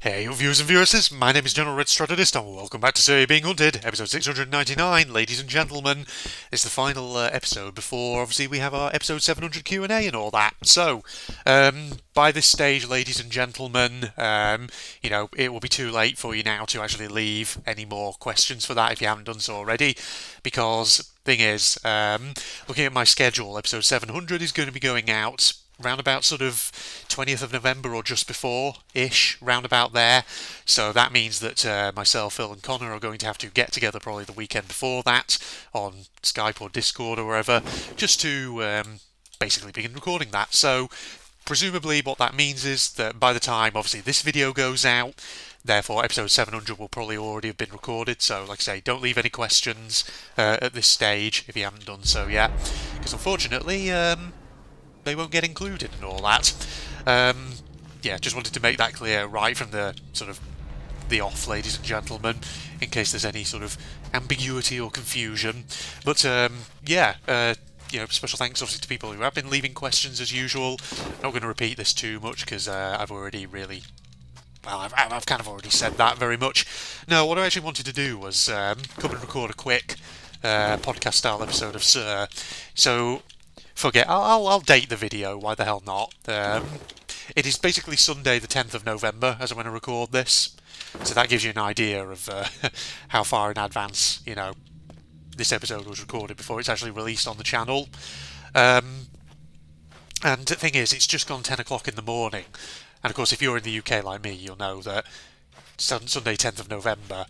Hey, viewers and viewresses, my name is General Red Strategist, and welcome back to Syria Being Hunted, episode 699, ladies and gentlemen. It's the final episode before, obviously, we have our episode 700 Q&A and all that. So, by this stage, ladies and gentlemen, it will be too late for you now to actually leave any more questions for that if you haven't done so already, because, thing is, looking at my schedule, episode 700 is going to be going out round about sort of 20th of November or just before-ish, round about there. So that means that myself, Phil and Connor are going to have to get together probably the weekend before that on Skype or Discord or wherever, just to basically begin recording that. So presumably what that means is that by the time, obviously, this video goes out, therefore episode 700 will probably already have been recorded. So like I say, don't leave any questions at this stage if you haven't done so yet, because unfortunately they won't get included and all that. Just wanted to make that clear right from the sort of the off, ladies and gentlemen, in case there's any sort of ambiguity or confusion. But special thanks obviously to people who have been leaving questions as usual. Not going to repeat this too much because I've already really. Well, I've kind of already said that very much. No, what I actually wanted to do was come and record a quick podcast-style episode of Sir. So forget. I'll date the video. Why the hell not? It is basically Sunday, the 10th of November, as I'm going to record this. So that gives you an idea of how far in advance, this episode was recorded before it's actually released on the channel. And the thing is, it's just gone 10 o'clock in the morning. And of course, if you're in the UK like me, you'll know that Sunday, 10th of November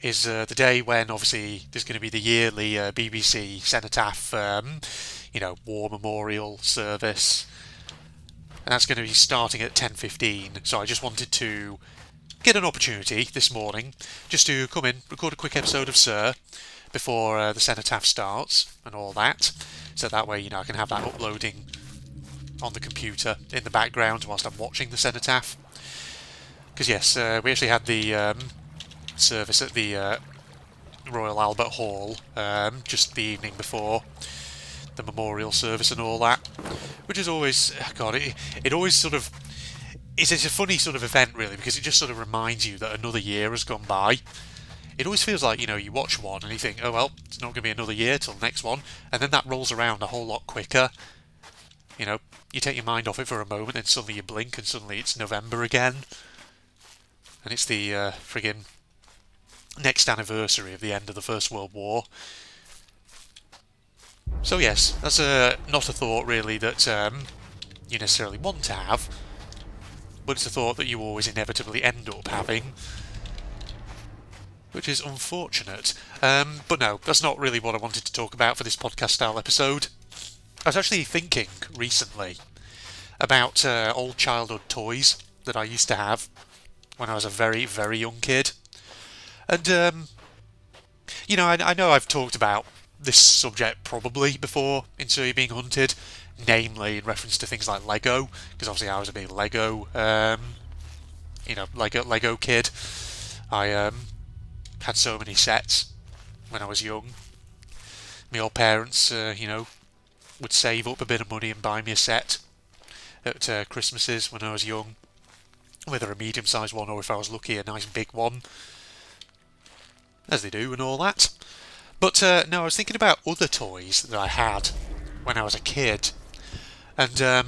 is the day when, obviously, there's going to be the yearly BBC Cenotaph war memorial service, and that's going to be starting at 10:15. So I just wanted to get an opportunity this morning just to come in, record a quick episode of Sir before the Cenotaph starts and all that, so that way I can have that uploading on the computer in the background whilst I'm watching the Cenotaph. Because yes, we actually had the service at the Royal Albert Hall just the evening before the memorial service and all that, which is always, it always sort of, it's a funny sort of event really, because it just sort of reminds you that another year has gone by. It always feels like, you watch one and you think, oh well, it's not going to be another year till the next one, and then that rolls around a whole lot quicker. You take your mind off it for a moment, and suddenly you blink and suddenly it's November again, and it's the friggin' next anniversary of the end of the First World War. So yes, that's not a thought really that you necessarily want to have, but it's a thought that you always inevitably end up having, which is unfortunate. But no, that's not really what I wanted to talk about for this podcast-style episode. I was actually thinking recently about old childhood toys that I used to have when I was a very, very young kid. And, I know I've talked about this subject probably before in Syria Being Hunted, namely in reference to things like Lego, because obviously I was a big Lego kid. I had so many sets when I was young. My old parents would save up a bit of money and buy me a set at Christmases when I was young, whether a medium-sized one or, if I was lucky, a nice big one, as they do and all that. But no, I was thinking about other toys that I had when I was a kid, and I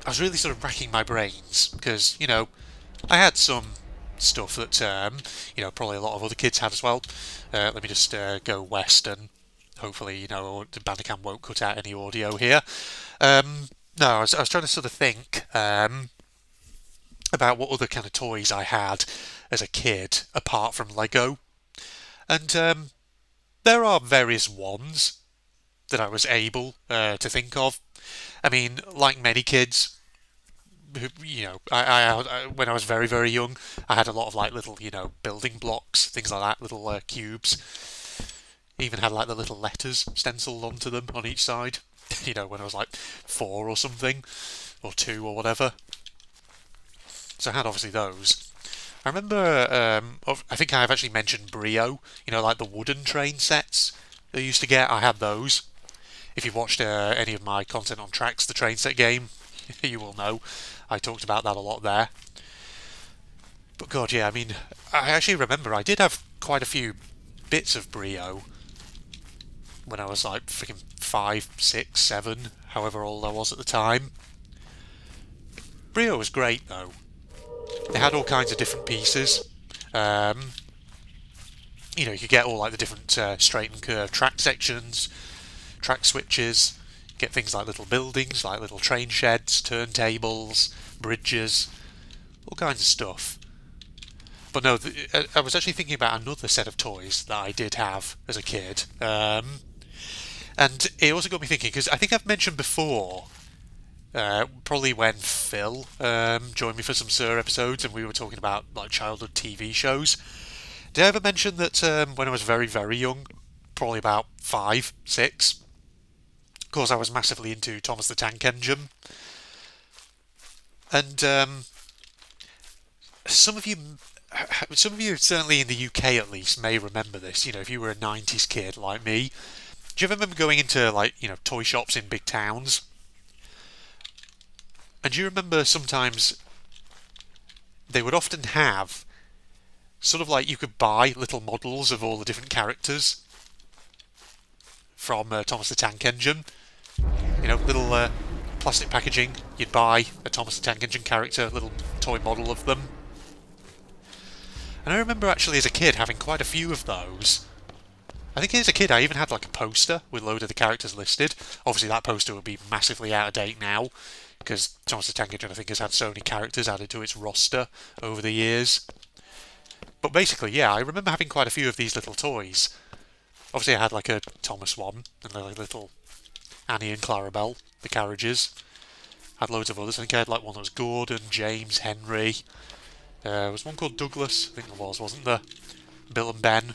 was really sort of racking my brains because I had some stuff that probably a lot of other kids had as well. Let me just go west, and hopefully the Bandicam won't cut out any audio here. No, I was trying to sort of think about what other kind of toys I had as a kid apart from Lego, and there are various ones that I was able to think of. I mean, like many kids, I when I was very, very young, I had a lot of like little, building blocks, things like that, little cubes. Even had like the little letters stenciled onto them on each side. When I was like 4 or something, or 2 or whatever. So I had obviously those. I remember, I think I've actually mentioned Brio, like the wooden train sets they used to get. I had those. If you've watched any of my content on Tracks, the train set game, you will know I talked about that a lot there. But God, yeah, I mean, I actually remember I did have quite a few bits of Brio when I was like freaking 5, 6, 7, however old I was at the time. Brio was great though. They had all kinds of different pieces. Um, you could get all like the different straight and curve track sections, track switches, get things like little buildings, like little train sheds, turntables, bridges, all kinds of stuff. But no, I was actually thinking about another set of toys that I did have as a kid. And it also got me thinking, because I think I've mentioned before, probably when Phil joined me for some Sir episodes and we were talking about like childhood TV shows. Did I ever mention that when I was very, very young, probably about 5, 6, of course I was massively into Thomas the Tank Engine. And some of you certainly in the UK at least may remember this. If you were a 90s kid like me, do you ever remember going into like toy shops in big towns? And do you remember sometimes they would often have sort of like you could buy little models of all the different characters from Thomas the Tank Engine. Little plastic packaging. You'd buy a Thomas the Tank Engine character, a little toy model of them. And I remember actually as a kid having quite a few of those. I think as a kid I even had like a poster with a load of the characters listed. Obviously that poster would be massively out of date now, because Thomas the Tank Engine I think has had so many characters added to its roster over the years. But basically, yeah, I remember having quite a few of these little toys. Obviously I had like a Thomas one, and like little Annie and Clarabelle, the carriages. Had loads of others. I think I had like one that was Gordon, James, Henry. There was one called Douglas, I think there wasn't there? Bill and Ben.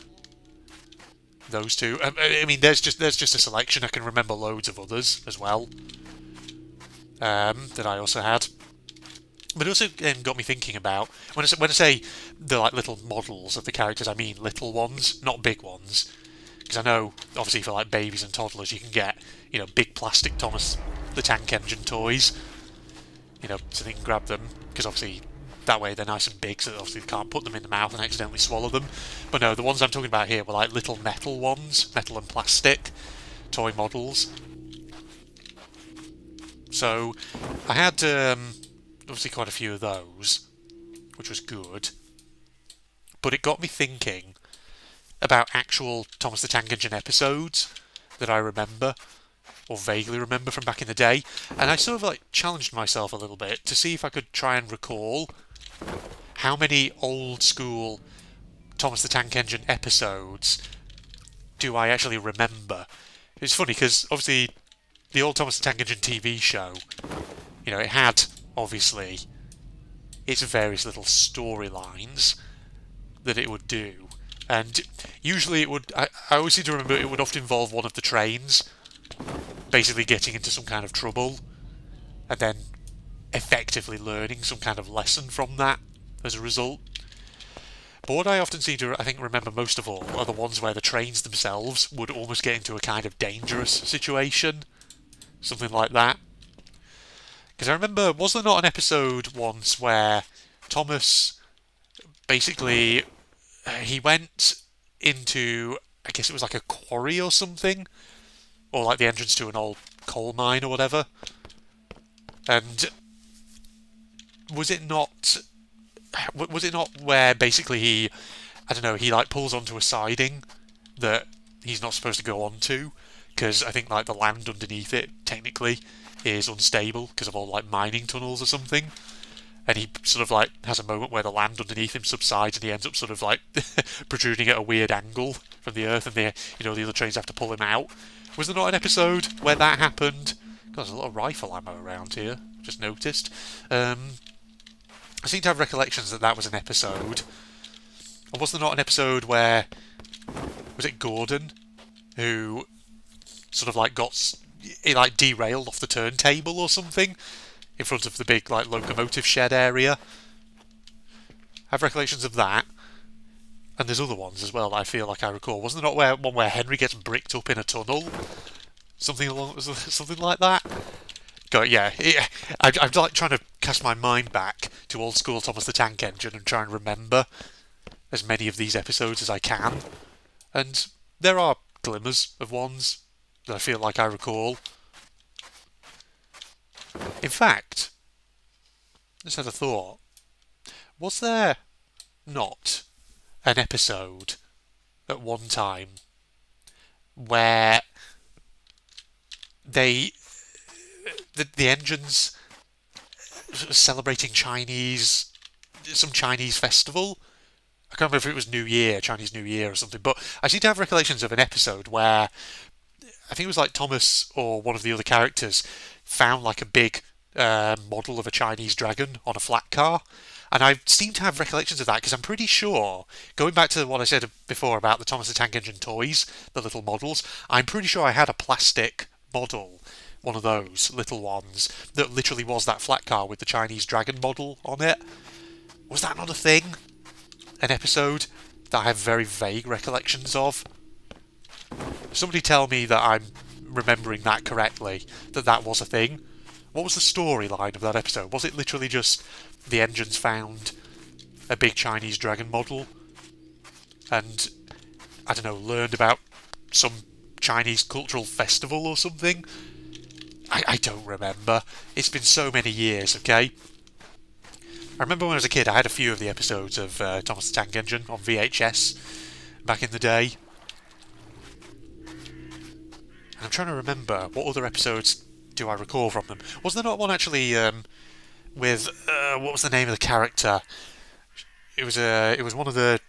Those two. I mean, there's just a selection. I can remember loads of others as well that I also had. But it also got me thinking about when I say the like little models of the characters, I mean little ones, not big ones. Because I know, obviously, for like babies and toddlers, you can get big plastic Thomas the Tank Engine toys. So they can grab them because obviously that way they're nice and big, so obviously they can't put them in the mouth and accidentally swallow them. But no, the ones I'm talking about here were like little metal ones, metal and plastic toy models. So I had obviously quite a few of those, which was good. But it got me thinking about actual Thomas the Tank Engine episodes that I remember, or vaguely remember from back in the day. And I sort of like challenged myself a little bit to see if I could try and recall how many old school Thomas the Tank Engine episodes do I actually remember. It's funny because obviously the old Thomas the Tank Engine TV show, it had obviously its various little storylines that it would do. And usually it would, I always seem to remember it would often involve one of the trains basically getting into some kind of trouble and then effectively learning some kind of lesson from that as a result. But what I often seem to, I think, remember most of all are the ones where the trains themselves would almost get into a kind of dangerous situation. Something like that. Because I remember, was there not an episode once where Thomas basically, he went into, I guess it was like a quarry or something? Or like the entrance to an old coal mine or whatever? And was it not where basically he, I don't know, he like pulls onto a siding that he's not supposed to go onto? Because I think like the land underneath it technically is unstable because of all like mining tunnels or something. And he sort of like has a moment where the land underneath him subsides and he ends up sort of like protruding at a weird angle from the earth, and the other trains have to pull him out. Was there not an episode where that happened? God, there's a lot of rifle ammo around here. Just noticed. I seem to have recollections that was an episode. Or was there not an episode where, was it Gordon who sort of like he like derailed off the turntable or something in front of the big like locomotive shed area? I have recollections of that. And there's other ones as well that I feel like I recall. Wasn't there not one where Henry gets bricked up in a tunnel? Something like that? God, yeah. I'm like trying to cast my mind back to old school Thomas the Tank Engine and try and remember as many of these episodes as I can. And there are glimmers of ones that I feel like I recall. In fact, I just had a thought. Was there not an episode at one time where the engine's celebrating some Chinese festival? I can't remember if it was Chinese New Year or something, but I seem to have recollections of an episode where I think it was like Thomas or one of the other characters found like a big model of a Chinese dragon on a flat car. And I seem to have recollections of that because I'm pretty sure, going back to what I said before about the Thomas the Tank Engine toys, the little models, I'm pretty sure I had a plastic model, one of those little ones, that literally was that flat car with the Chinese dragon model on it. Was that not a thing? An episode that I have very vague recollections of? Somebody tell me that I'm remembering that correctly, that was a thing. What was the storyline of that episode? Was it literally just the engines found a big Chinese dragon model and, I don't know, learned about some Chinese cultural festival or something? I don't remember. It's been so many years, okay? I remember when I was a kid, I had a few of the episodes of Thomas the Tank Engine on VHS back in the day. And I'm trying to remember, what other episodes do I recall from them? Was there not one actually with what was the name of the character? It was one of the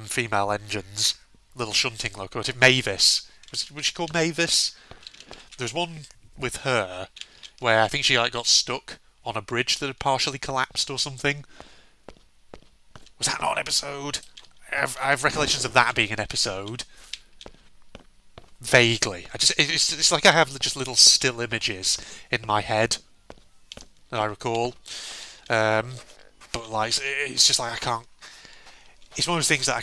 female engines, little shunting locomotive, Mavis. Was she called Mavis? There was one with her where I think she like got stuck on a bridge that had partially collapsed or something. Was that not an episode? I have recollections of that being an episode. Vaguely. It's like I have just little still images in my head that I recall. But like it's just like I can't. It's one of those things that I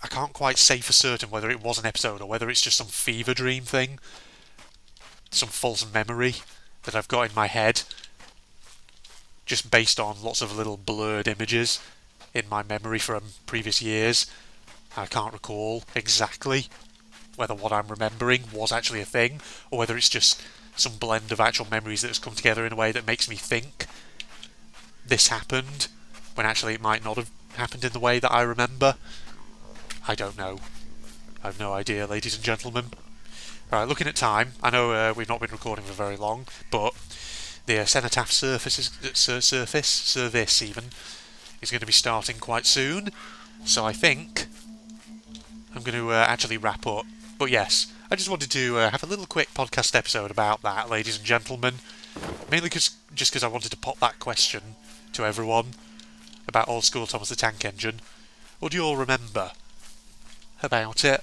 can't quite say for certain whether it was an episode or whether it's just some fever dream thing, some false memory that I've got in my head, just based on lots of little blurred images in my memory from previous years. I can't recall exactly whether what I'm remembering was actually a thing, or whether it's just some blend of actual memories that has come together in a way that makes me think this happened, when actually it might not have happened in the way that I remember. I don't know. I have no idea, ladies and gentlemen. Right, looking at time, I know we've not been recording for very long, but the Cenotaph service even is going to be starting quite soon, so I think I'm going to actually wrap up. But yes, I just wanted to have a little quick podcast episode about that, ladies and gentlemen. Mainly just because I wanted to pop that question to everyone about old school Thomas the Tank Engine. What do you all remember about it?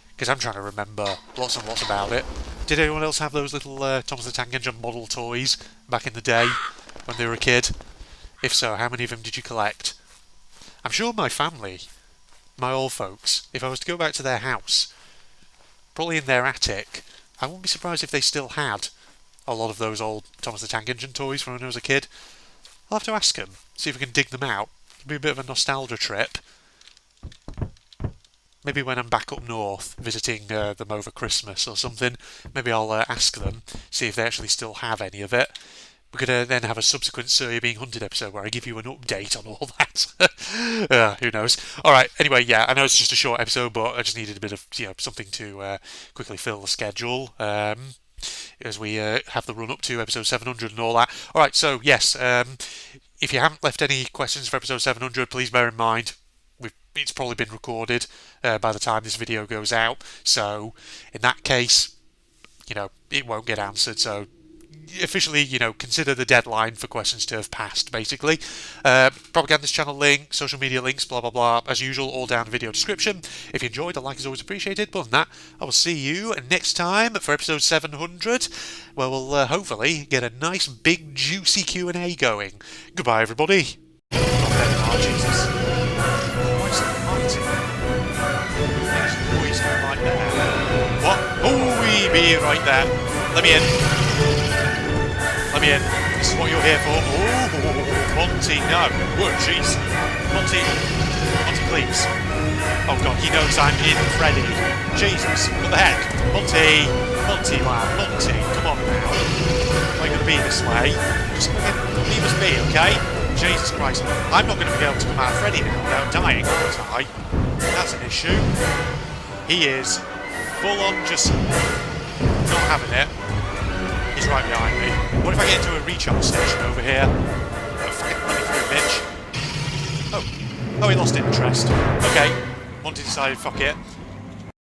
Because I'm trying to remember lots and lots about it. Did anyone else have those little Thomas the Tank Engine model toys back in the day when they were a kid? If so, how many of them did you collect? I'm sure my family, my old folks, if I was to go back to their house, probably in their attic, I wouldn't be surprised if they still had a lot of those old Thomas the Tank Engine toys from when I was a kid. I'll have to ask them, see if we can dig them out. It'll be a bit of a nostalgia trip. Maybe when I'm back up north, visiting them over Christmas or something, maybe I'll ask them, see if they actually still have any of it. We could then have a subsequent Sir You're Being Hunted episode where I give you an update on all that. Who knows? Alright, anyway, yeah, I know it's just a short episode, but I just needed a bit of something to quickly fill the schedule as we have the run up to episode 700 and all that. Alright, so yes, if you haven't left any questions for episode 700, please bear in mind it's probably been recorded by the time this video goes out, so in that case, it won't get answered, so officially, consider the deadline for questions to have passed, basically. Propagandist channel link, social media links, blah blah blah, as usual, all down in the video description. If you enjoyed, a like is always appreciated. But other than that, I will see you next time for episode 700, where we'll hopefully get a nice big juicy Q&A going. Goodbye everybody. Oh, Jesus. What? Oh, we be right there. Let me in. This is what you're here for. Oh, Monty, no. Oh, jeez. Monty, please. Oh god, he knows I'm in Freddy. Jesus, what the heck? Monty, lad, Monty, come on now. Am I going to be this way? Just leave us be, okay? Jesus Christ, I'm not going to be able to come out of Freddy now without dying, aren't I? That's an issue. He is full on just not having it. He's right behind me. What if I get into a recharge station over here? Fucking run me through, bitch. Oh, he lost interest. Okay, Monty decided, fuck it.